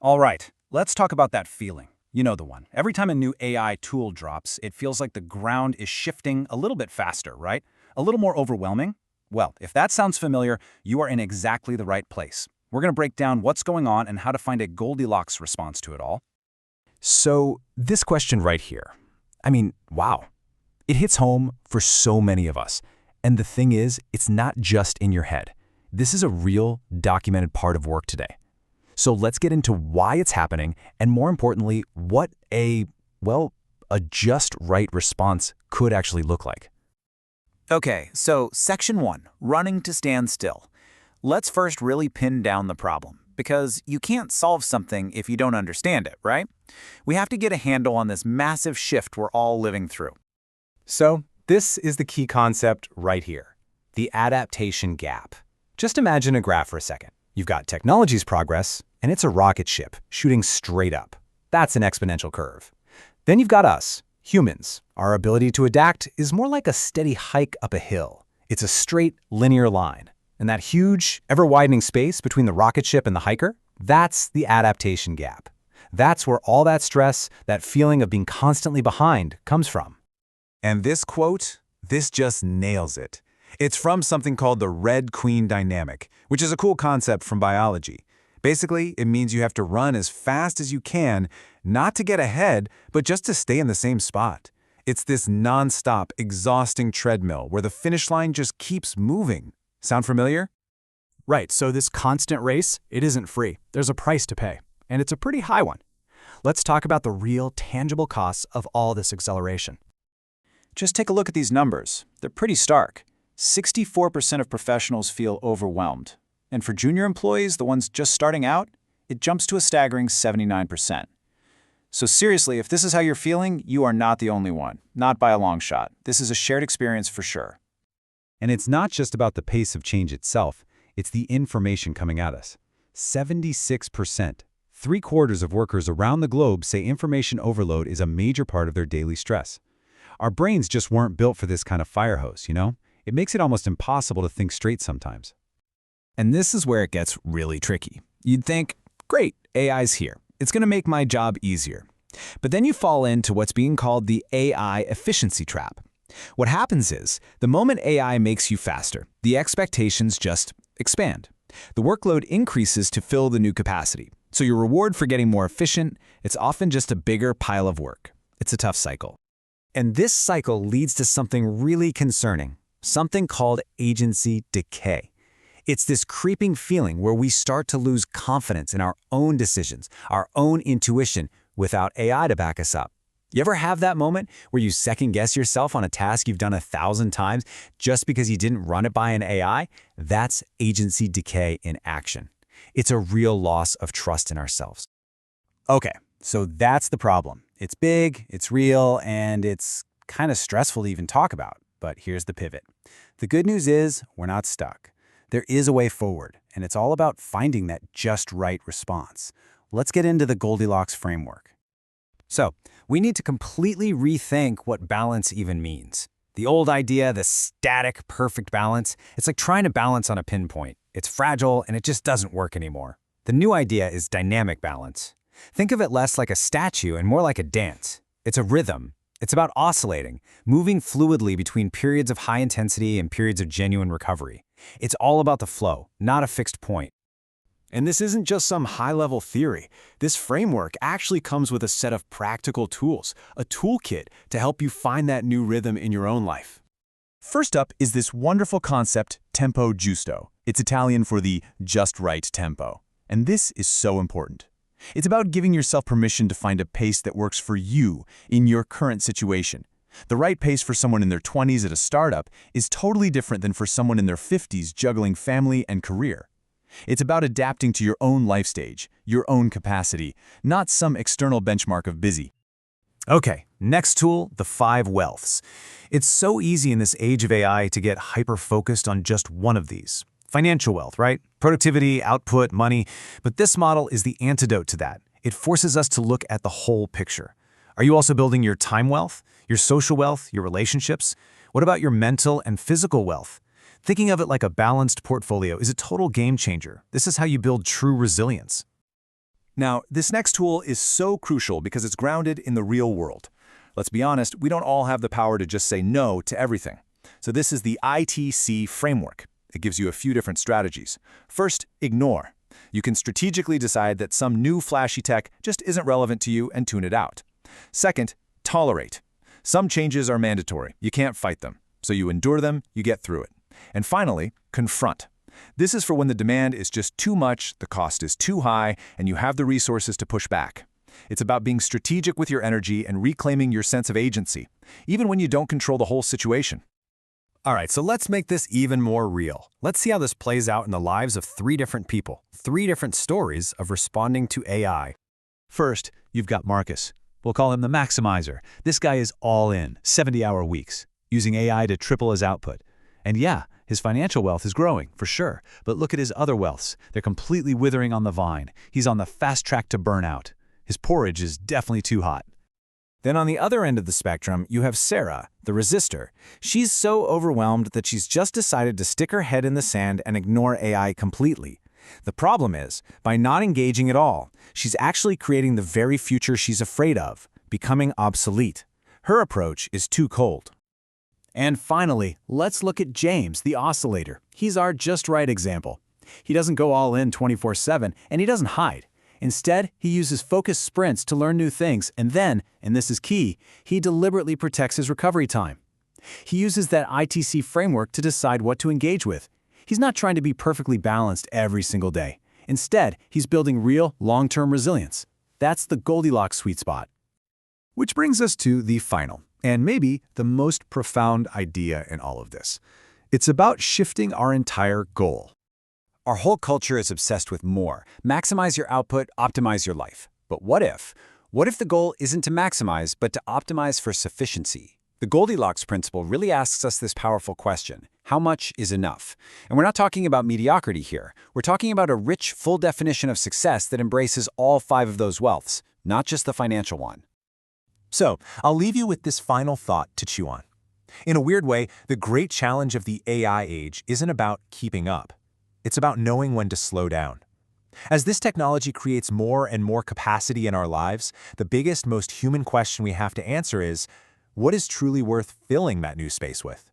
All right, let's talk about that feeling. You know the one. Every time a new AI tool drops, it feels like the ground is shifting a little bit faster, right? A little more overwhelming? Well, if that sounds familiar, you are in exactly the right place. We're going to break down what's going on and how to find a Goldilocks response to it all. So, this question right here, wow. It hits home for so many of us. And the thing is, it's not just in your head. This is a real, documented part of work today. So let's get into why it's happening, and more importantly, what a just right response could actually look like. Okay, so Section 1, running to stand still. Let's first really pin down the problem, because you can't solve something if you don't understand it, right? We have to get a handle on this massive shift we're all living through. So this is the key concept right here, the adaptation gap. Just imagine a graph for a second. You've got technology's progress, and it's a rocket ship shooting straight up. That's an exponential curve. Then you've got us, humans. Our ability to adapt is more like a steady hike up a hill. It's a straight, linear line. And that huge, ever-widening space between the rocket ship and the hiker, that's the adaptation gap. That's where all that stress, that feeling of being constantly behind, comes from. And this quote, this just nails it. It's from something called the Red Queen dynamic, which is a cool concept from biology. Basically, it means you have to run as fast as you can, not to get ahead, but just to stay in the same spot. It's this non-stop, exhausting treadmill where the finish line just keeps moving. Sound familiar? Right, so this constant race, it isn't free. There's a price to pay, and it's a pretty high one. Let's talk about the real, tangible costs of all this acceleration. Just take a look at these numbers. They're pretty stark. 64% of professionals feel overwhelmed. And for junior employees, the ones just starting out, it jumps to a staggering 79%. So seriously, if this is how you're feeling, you are not the only one. Not by a long shot. This is a shared experience for sure. And it's not just about the pace of change itself, it's the information coming at us. 76%. 3/4 of workers around the globe say information overload is a major part of their daily stress. Our brains just weren't built for this kind of fire hose, you know? It makes it almost impossible to think straight sometimes. And this is where it gets really tricky. You'd think, great, AI's here. It's going to make my job easier. But then you fall into what's being called the AI efficiency trap. What happens is, the moment AI makes you faster, the expectations just expand. The workload increases to fill the new capacity. So your reward for getting more efficient, it's often just a bigger pile of work. It's a tough cycle. And this cycle leads to something really concerning, something called agency decay. It's this creeping feeling where we start to lose confidence in our own decisions, our own intuition, without AI to back us up. You ever have that moment where you second-guess yourself on a task you've done 1,000 times just because you didn't run it by an AI? That's agency decay in action. It's a real loss of trust in ourselves. Okay, so that's the problem. It's big, it's real, and it's kind of stressful to even talk about. But here's the pivot. The good news is we're not stuck. There is a way forward, and it's all about finding that just right response. Let's get into the Goldilocks Framework. So, we need to completely rethink what balance even means. The old idea, the static, perfect balance, it's like trying to balance on a pinpoint. It's fragile, and it just doesn't work anymore. The new idea is dynamic balance. Think of it less like a statue and more like a dance. It's a rhythm. It's about oscillating, moving fluidly between periods of high intensity and periods of genuine recovery. It's all about the flow, not a fixed point. And this isn't just some high-level theory. This framework actually comes with a set of practical tools, a toolkit to help you find that new rhythm in your own life. First up is this wonderful concept, tempo giusto. It's Italian for the just right tempo. And this is so important. It's about giving yourself permission to find a pace that works for you in your current situation. The right pace for someone in their 20s at a startup is totally different than for someone in their 50s juggling family and career. It's about adapting to your own life stage, your own capacity, not some external benchmark of busy. Okay, next tool, the 5 wealths. It's so easy in this age of AI to get hyper-focused on just one of these. Financial wealth, right? Productivity, output, money. But this model is the antidote to that. It forces us to look at the whole picture. Are you also building your time wealth, your social wealth, your relationships? What about your mental and physical wealth? Thinking of it like a balanced portfolio is a total game changer. This is how you build true resilience. Now, this next tool is so crucial because it's grounded in the real world. Let's be honest, we don't all have the power to just say no to everything. So this is the ITC framework. It gives you a few different strategies. First, ignore. You can strategically decide that some new flashy tech just isn't relevant to you and tune it out. Second, tolerate. Some changes are mandatory. You can't fight them. So you endure them, you get through it. And finally, confront. This is for when the demand is just too much, the cost is too high, and you have the resources to push back. It's about being strategic with your energy and reclaiming your sense of agency, even when you don't control the whole situation. All right, so let's make this even more real. Let's see how this plays out in the lives of 3 different people, 3 different stories of responding to AI. First, you've got Marcus. We'll call him the maximizer. This guy is all in, 70-hour weeks, using AI to triple his output. And yeah, his financial wealth is growing, for sure. But look at his other wealths. They're completely withering on the vine. He's on the fast track to burnout. His porridge is definitely too hot. Then on the other end of the spectrum, you have Sarah, the resistor. She's so overwhelmed that she's just decided to stick her head in the sand and ignore AI completely. The problem is, by not engaging at all, she's actually creating the very future she's afraid of, becoming obsolete. Her approach is too cold. And finally, let's look at James, the oscillator. He's our just right example. He doesn't go all in 24/7, and he doesn't hide. Instead, he uses focused sprints to learn new things, and then, and this is key, he deliberately protects his recovery time. He uses that ITC framework to decide what to engage with. He's not trying to be perfectly balanced every single day. Instead, he's building real, long-term resilience. That's the Goldilocks sweet spot. Which brings us to the final, and maybe the most profound idea in all of this. It's about shifting our entire goal. Our whole culture is obsessed with more. Maximize your output, optimize your life. But what if? What if the goal isn't to maximize, but to optimize for sufficiency? The Goldilocks principle really asks us this powerful question: how much is enough? And we're not talking about mediocrity here. We're talking about a rich, full definition of success that embraces all 5 of those wealths, not just the financial one. So, I'll leave you with this final thought to chew on. In a weird way, the great challenge of the AI age isn't about keeping up. It's about knowing when to slow down. As this technology creates more and more capacity in our lives, the biggest, most human question we have to answer is, what is truly worth filling that new space with?